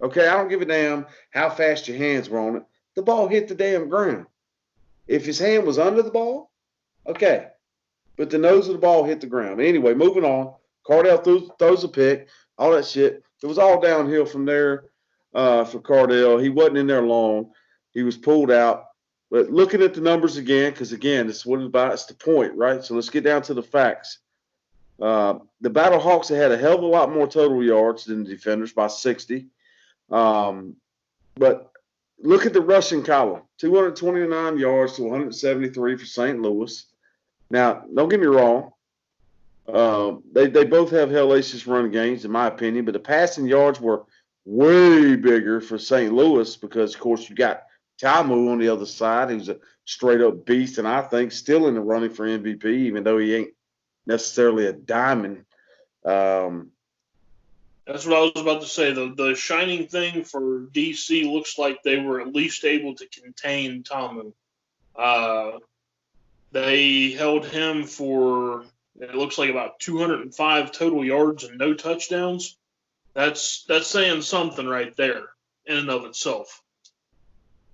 Okay, I don't give a damn how fast your hands were on it. The ball hit the damn ground. If his hand was under the ball, okay. But the nose of the ball hit the ground. Anyway, moving on. Cardell throws a pick, all that shit. It was all downhill from there for Cardell. He wasn't in there long. He was pulled out. But looking at the numbers again, because, again, this is what it's about. It's the point, right? So let's get down to the facts. The Battlehawks had a hell of a lot more total yards than the Defenders by 60. But look at the rushing column. 229 yards to 173 for St. Louis. Now, don't get me wrong. They both have hellacious run games, in my opinion, but the passing yards were way bigger for St. Louis because, of course, you got Tamu on the other side, who's a straight-up beast, and I think still in the running for MVP, even though he ain't necessarily a diamond. That's what I was about to say. The shining thing for DC looks like they were at least able to contain Tamu. They held him for, it looks like, about 205 total yards and no touchdowns. That's saying something right there in and of itself.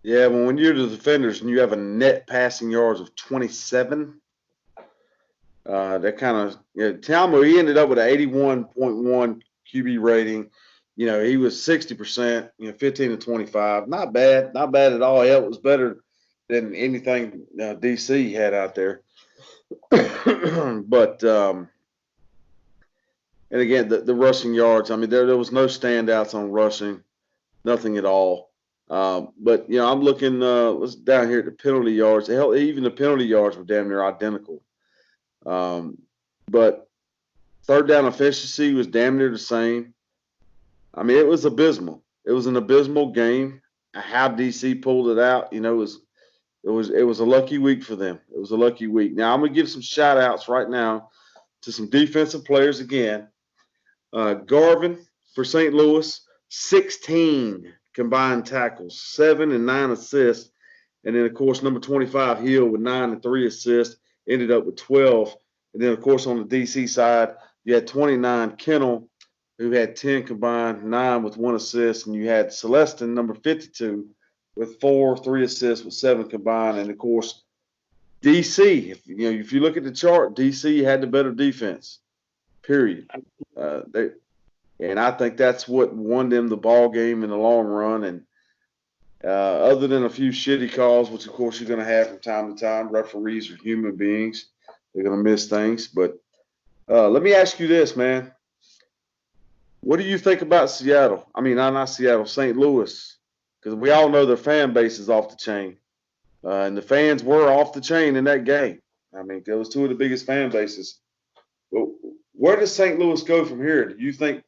Yeah, well, when you're the defenders and you have a net passing yards of 27, that kind of, Tamu, he ended up with an 81.1 QB rating. He was 60%, 15 to 25. Not bad at all. Hell, it was better than anything DC had out there. But, and again, the rushing yards, I mean, there was no standouts on rushing, nothing at all. But, I'm looking let's down here at the penalty yards. Hell, even the penalty yards were damn near identical. But third down efficiency was damn near the same. I mean, it was abysmal. It was an abysmal game. How DC pulled it out, it was a lucky week for them. It was a lucky week. Now I'm gonna give some shout outs right now to some defensive players again. Garvin for St. Louis, 16 combined tackles, 7 and 9 assists. And then, of course, number 25, Hill, with 9 and 3 assists, ended up with 12. And then, of course, on the DC side, you had 29, Kennel, who had 10 combined, 9 with 1 assist. And you had Celestin, number 52, with 3 assists with 7 combined. And, of course, DC, if you look at the chart, DC had the better defense, period. And I think that's what won them the ball game in the long run. And other than a few shitty calls, which, of course, you're going to have from time to time, referees are human beings. They're going to miss things. But let me ask you this, man. What do you think about Seattle? I mean, not Seattle, St. Louis. Because we all know their fan base is off the chain. And the fans were off the chain in that game. I mean, it was two of the biggest fan bases. But where does St. Louis go from here? Do you think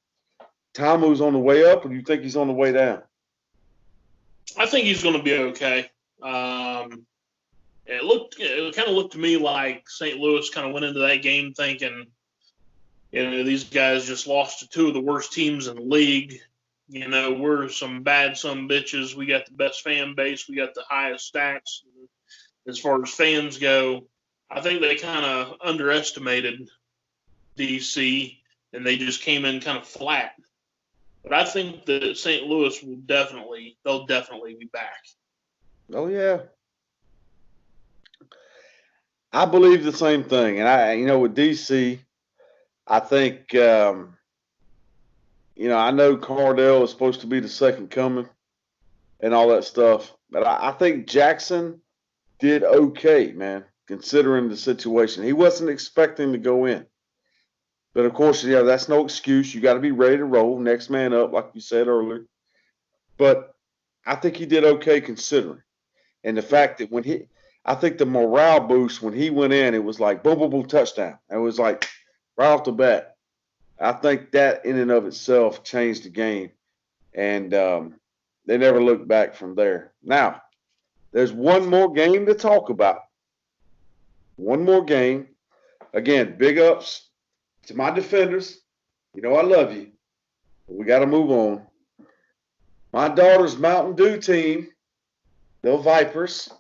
Tamu's on the way up, or do you think he's on the way down? I think he's going to be okay. It kind of looked to me like St. Louis kind of went into that game thinking, these guys just lost to two of the worst teams in the league. We're some bad some bitches. We got the best fan base. We got the highest stats as far as fans go. I think they kind of underestimated DC, and they just came in kind of flat. But I think that St. Louis they'll definitely be back. Oh, yeah. I believe the same thing. And with DC, I think, I know Cardell is supposed to be the second coming and all that stuff. But I think Jackson did okay, man, considering the situation. He wasn't expecting to go in. But, of course, that's no excuse. You got to be ready to roll. Next man up, like you said earlier. But I think he did okay considering. And the fact that I think the morale boost when he went in, it was like boom, boom, boom, touchdown. It was like right off the bat. I think that in and of itself changed the game. And they never looked back from there. Now, there's one more game to talk about. One more game. Again, big ups to my defenders. I love you. But we got to move on. My daughter's Mountain Dew team, the Vipers,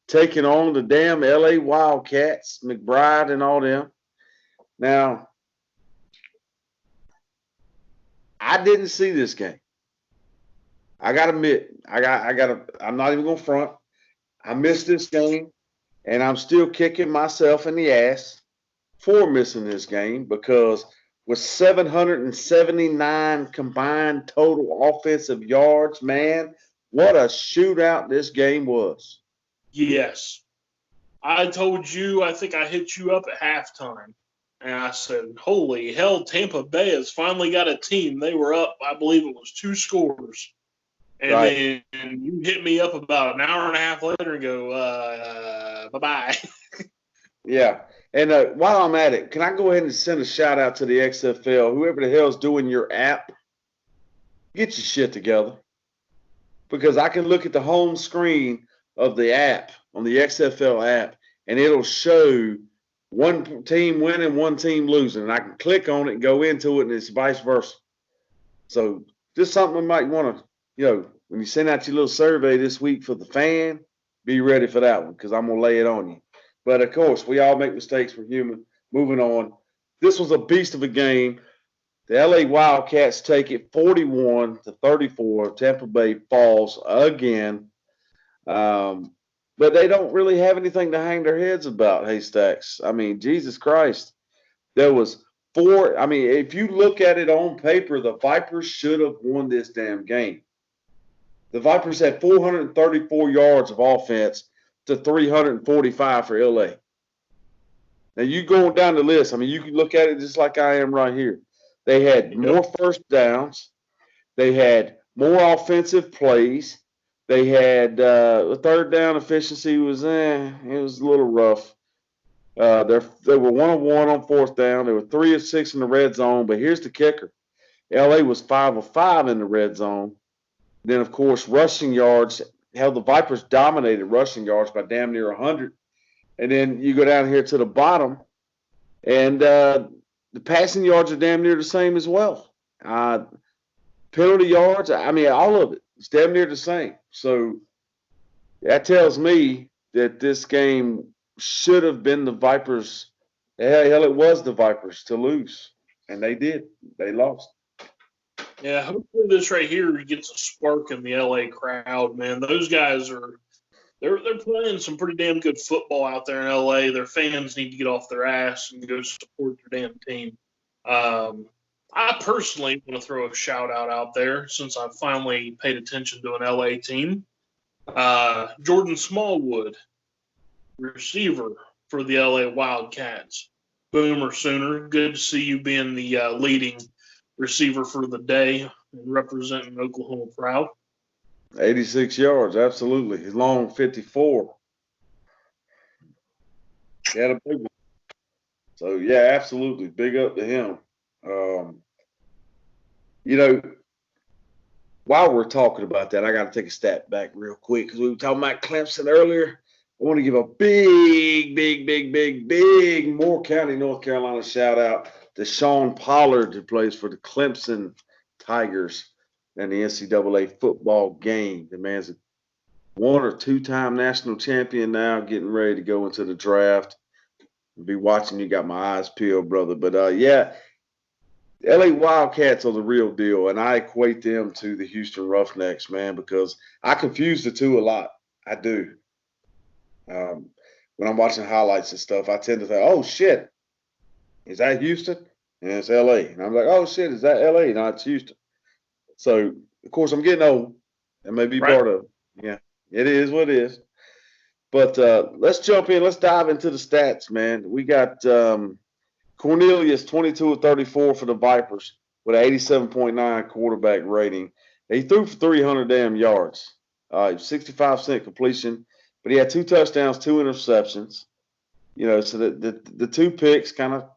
taking on the damn LA Wildcats, McBride and all them. Now, I didn't see this game. I got to admit, I'm not even going to front. I missed this game, and I'm still kicking myself in the ass for missing this game because with 779 combined total offensive yards, man, what a shootout this game was. Yes. I told you, I think I hit you up at halftime, and I said, holy hell, Tampa Bay has finally got a team. They were up, I believe it was 2 scores. And right. Then you hit me up about an hour and a half later and go, bye-bye. Yeah. And while I'm at it, can I go ahead and send a shout out to the XFL, whoever the hell's doing your app? Get your shit together. Because I can look at the home screen of the app, on the XFL app, and it'll show one team winning, one team losing. And I can click on it and go into it, and it's vice versa. So just something I might want to, when you send out your little survey this week for the fan, be ready for that one because I'm going to lay it on you. But, of course, we all make mistakes. We're human. Moving on. This was a beast of a game. The LA Wildcats take it 41-34. Tampa Bay falls again. But they don't really have anything to hang their heads about, Haystacks. I mean, Jesus Christ. There was four. I mean, if you look at it on paper, the Vipers should have won this damn game. The Vipers had 434 yards of offense to 345 for LA. Now, you going down the list. I mean, you can look at it just like I am right here. They had more first downs. They had more offensive plays. They had the third down efficiency was it was a little rough. They were 1 of 1 on fourth down. They were 3 of 6 in the red zone. But here's the kicker: LA was 5 of 5 in the red zone. Then, of course, rushing yards. Hell, the Vipers dominated rushing yards by damn near 100. And then you go down here to the bottom, and the passing yards are damn near the same as well. Penalty yards, I mean, all of it. It's damn near the same. So that tells me that this game should have been the Vipers. Hell, it was the Vipers to lose. And they did. They lost. Yeah, hopefully this right here gets a spark in the LA crowd, man. Those guys they're playing some pretty damn good football out there in LA. Their fans need to get off their ass and go support their damn team. I personally want to throw a shout out there since I finally paid attention to an LA team. Jordan Smallwood, receiver for the LA Wildcats. Boomer Sooner, good to see you being the leading receiver for the day and representing Oklahoma proud. 86 yards, absolutely. His long 54. He had a big one. So, yeah, absolutely. Big up to him. While we're talking about that, I got to take a step back real quick because we were talking about Clemson earlier. I want to give a big Moore County, North Carolina shout out to Sean Pollard, who plays for the Clemson Tigers in the NCAA football game. The man's a 1 or 2-time national champion now, getting ready to go into the draft. I'll be watching you, got my eyes peeled, brother. But, yeah, LA Wildcats are the real deal, and I equate them to the Houston Roughnecks, man, because I confuse the two a lot. I do. When I'm watching highlights and stuff, I tend to think, oh, shit, is that Houston? And it's L.A. And I'm like, oh, shit, is that L.A.? No, it's Houston. So, of course, I'm getting old. That may be part of it. Yeah, it is what it is. But let's jump in. Let's dive into the stats, man. We got Cornelius, 22 of 34 for the Vipers with an 87.9 quarterback rating. He threw for 300 damn yards. 65% completion. But he had 2 touchdowns, 2 interceptions. So the 2 picks kind of,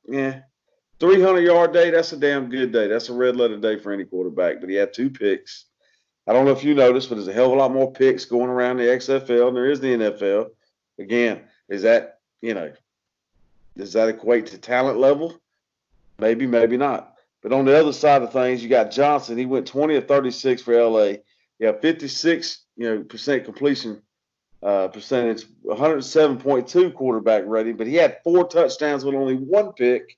300-yard day, that's a damn good day. That's a red-letter day for any quarterback. But he had 2 picks. I don't know if you noticed, but there's a hell of a lot more picks going around the XFL than there is the NFL. Again, does that equate to talent level? Maybe, maybe not. But on the other side of things, you got Johnson. He went 20 of 36 for LA. He had 56% completion percentage, 107.2 quarterback rating, but he had 4 touchdowns with only 1 pick.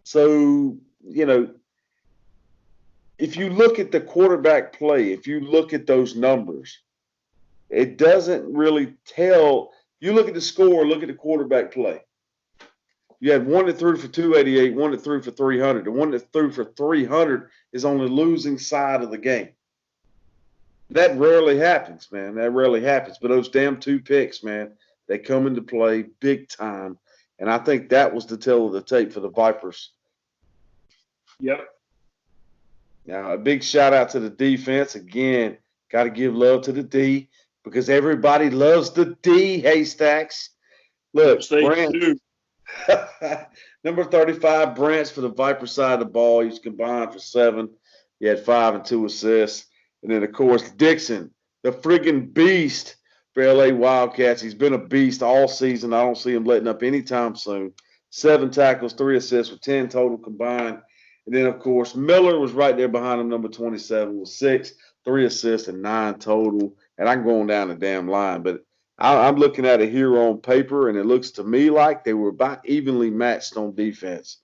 So, if you look at the quarterback play, if you look at those numbers, it doesn't really tell. You look at the score, look at the quarterback play. You had one that threw for 288, one that threw for 300. The one that threw for 300 is on the losing side of the game. That rarely happens, man. That rarely happens. But those damn 2 picks, man, they come into play big time. And I think that was the tale of the tape for the Vipers. Yep. Now, a big shout out to the defense. Again, got to give love to the D because everybody loves the D, Haystacks. Look, Branch, number 35, Branch for the Viper side of the ball. He's combined for 7. He had 5 and 2 assists. And then, of course, Dixon, the friggin' beast for LA Wildcats. He's been a beast all season. I don't see him letting up anytime soon. 7 tackles, 3 assists with 10 total combined. And then, of course, Miller was right there behind him, number 27, with 6, 3 assists, and 9 total. And I'm going down the damn line. But I'm looking at it here on paper, and it looks to me like they were about evenly matched on defense.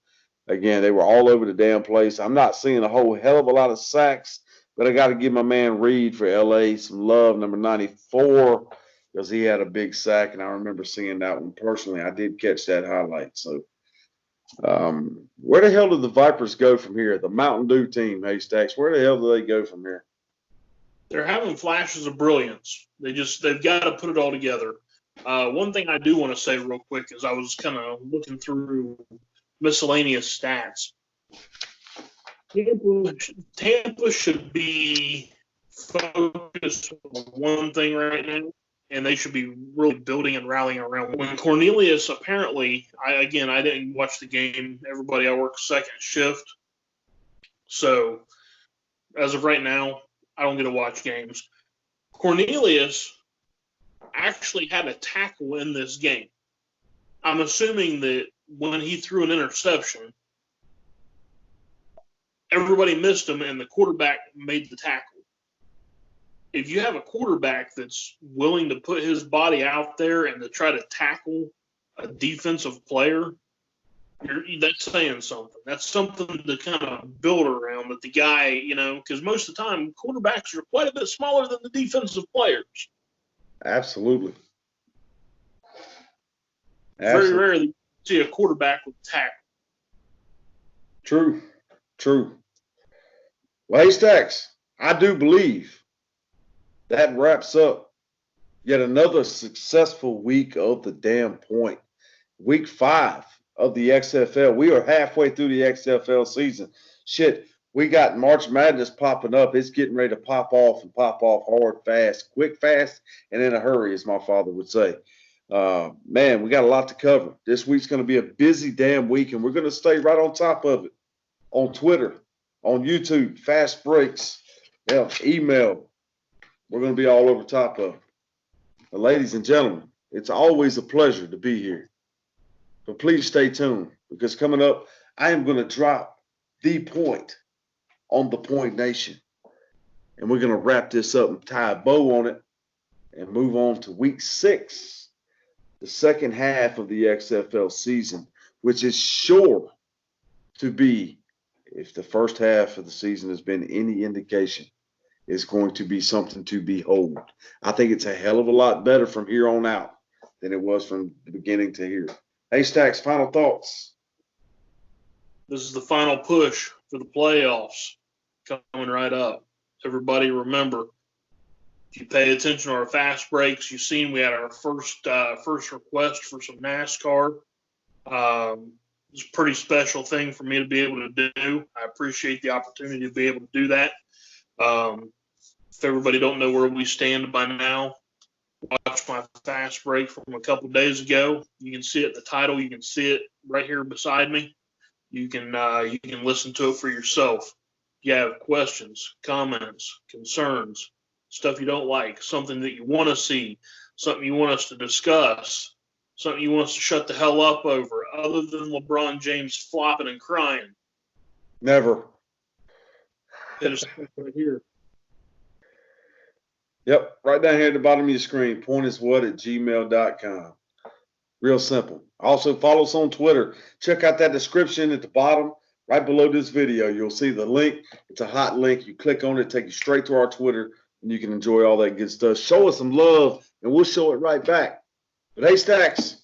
Again, they were all over the damn place. I'm not seeing a whole hell of a lot of sacks, but I got to give my man Reed for LA some love, number 94, because he had a big sack, and I remember seeing that one personally. I did catch that highlight. So where the hell do the Vipers go from here? The Mountain Dew team, Haystacks, where the hell do they go from here? They're having flashes of brilliance. They've got to put it all together. One thing I do want to say real quick is I was kind of looking through miscellaneous stats. Tampa should be focused on one thing right now, and they should be really building and rallying around. When Cornelius apparently, I didn't watch the game. Everybody, I work second shift. So as of right now, I don't get to watch games. Cornelius actually had a tackle in this game. I'm assuming that when he threw an interception, everybody missed him and the quarterback made the tackle. If you have a quarterback that's willing to put his body out there and to try to tackle a defensive player, that's saying something. That's something to kind of build around, that the guy, because most of the time quarterbacks are quite a bit smaller than the defensive players. Absolutely. Very rarely see a quarterback with tackle. True. Well, Haystacks, I do believe that wraps up yet another successful week of the damn point. Week 5 of the XFL. We are halfway through the XFL season. Shit, we got March Madness popping up. It's getting ready to pop off hard, fast, quick, fast, and in a hurry, as my father would say. Man, we got a lot to cover. This week's going to be a busy damn week, and we're going to stay right on top of it on Twitter, on YouTube, fast breaks, email. We're going to be all over top of it. But ladies and gentlemen, it's always a pleasure to be here. But please stay tuned, because coming up, I am going to drop the point on the Point Nation. And we're going to wrap this up and tie a bow on it and move on to week 6, the second half of the XFL season, which is sure to be, if the first half of the season has been any indication, is going to be something to behold. I think it's a hell of a lot better from here on out than it was from the beginning to here. Haystacks, final thoughts. This is the final push for the playoffs coming right up. Everybody remember, if you pay attention to our fast breaks, you've seen we had our first request for some NASCAR. It's a pretty special thing for me to be able to do. I appreciate the opportunity to be able to do that. If everybody don't know where we stand by now, watch my fast break from a couple of days ago. You can see it, the title. You can see it right here beside me. You can listen to it for yourself. If you have questions, comments, concerns, stuff you don't like, something that you want to see, something you want us to discuss, something you want us to shut the hell up over, other than LeBron James flopping and crying. Never. Hit us right here. Yep, right down here at the bottom of your screen. pointiswhat@gmail.com. Real simple. Also, follow us on Twitter. Check out that description at the bottom, right below this video. You'll see the link. It's a hot link. You click on it, take you straight to our Twitter, and you can enjoy all that good stuff. Show us some love, and we'll show it right back. But Haystacks,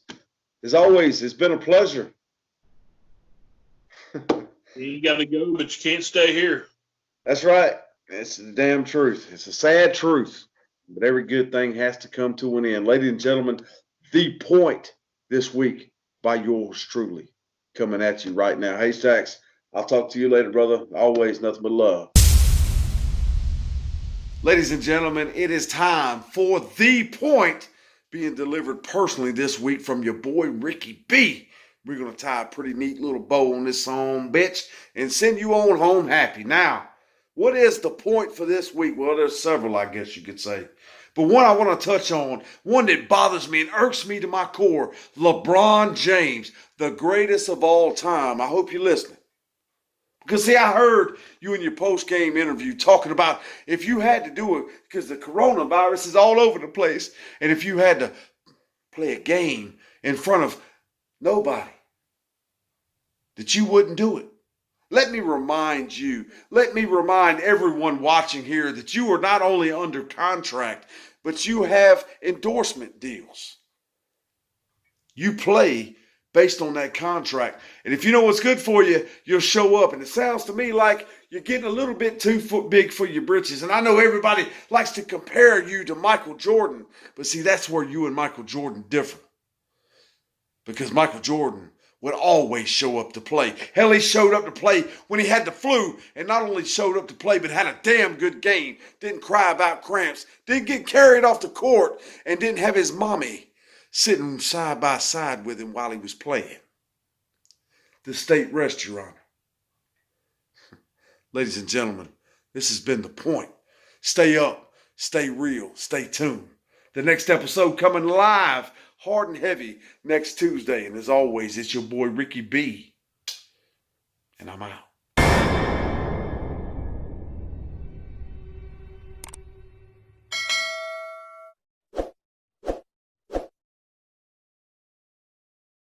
as always, it's been a pleasure. You got to go, but you can't stay here. That's right. It's the damn truth. It's a sad truth. But every good thing has to come to an end. Ladies and gentlemen, The Point this week by yours truly, coming at you right now. Haystacks, I'll talk to you later, brother. Always nothing but love. Ladies and gentlemen, it is time for The Point being delivered personally this week from your boy Ricky B. We're going to tie a pretty neat little bow on this song, bitch, and send you on home happy. Now, What is the point for this week? Well, there's several, I guess you could say. But one I want to touch on, one that bothers me and irks me to my core, LeBron James, the greatest of all time. I hope you're listening. Because, see, I heard you in your post-game interview talking about if you had to do it, because the coronavirus is all over the place, and if you had to play a game in front of nobody, that you wouldn't do it. Let me remind you, let me remind everyone watching here that you are not only under contract, but you have endorsement deals. You play based on that contract. And if you know what's good for you, you'll show up. And it sounds to me like you're getting a little bit too big for your britches. And I know everybody likes to compare you to Michael Jordan. But see, that's where you and Michael Jordan differ. Because Michael Jordan would always show up to play. Hell, he showed up to play when he had the flu, and not only showed up to play, but had a damn good game. Didn't cry about cramps, didn't get carried off the court, and didn't have his mommy sitting side by side with him while he was playing. The state rest, Your Honor. Ladies and gentlemen, this has been The Point. Stay up, stay real, stay tuned. The next episode coming live, hard and heavy, next Tuesday. And as always, it's your boy Ricky B. And I'm out.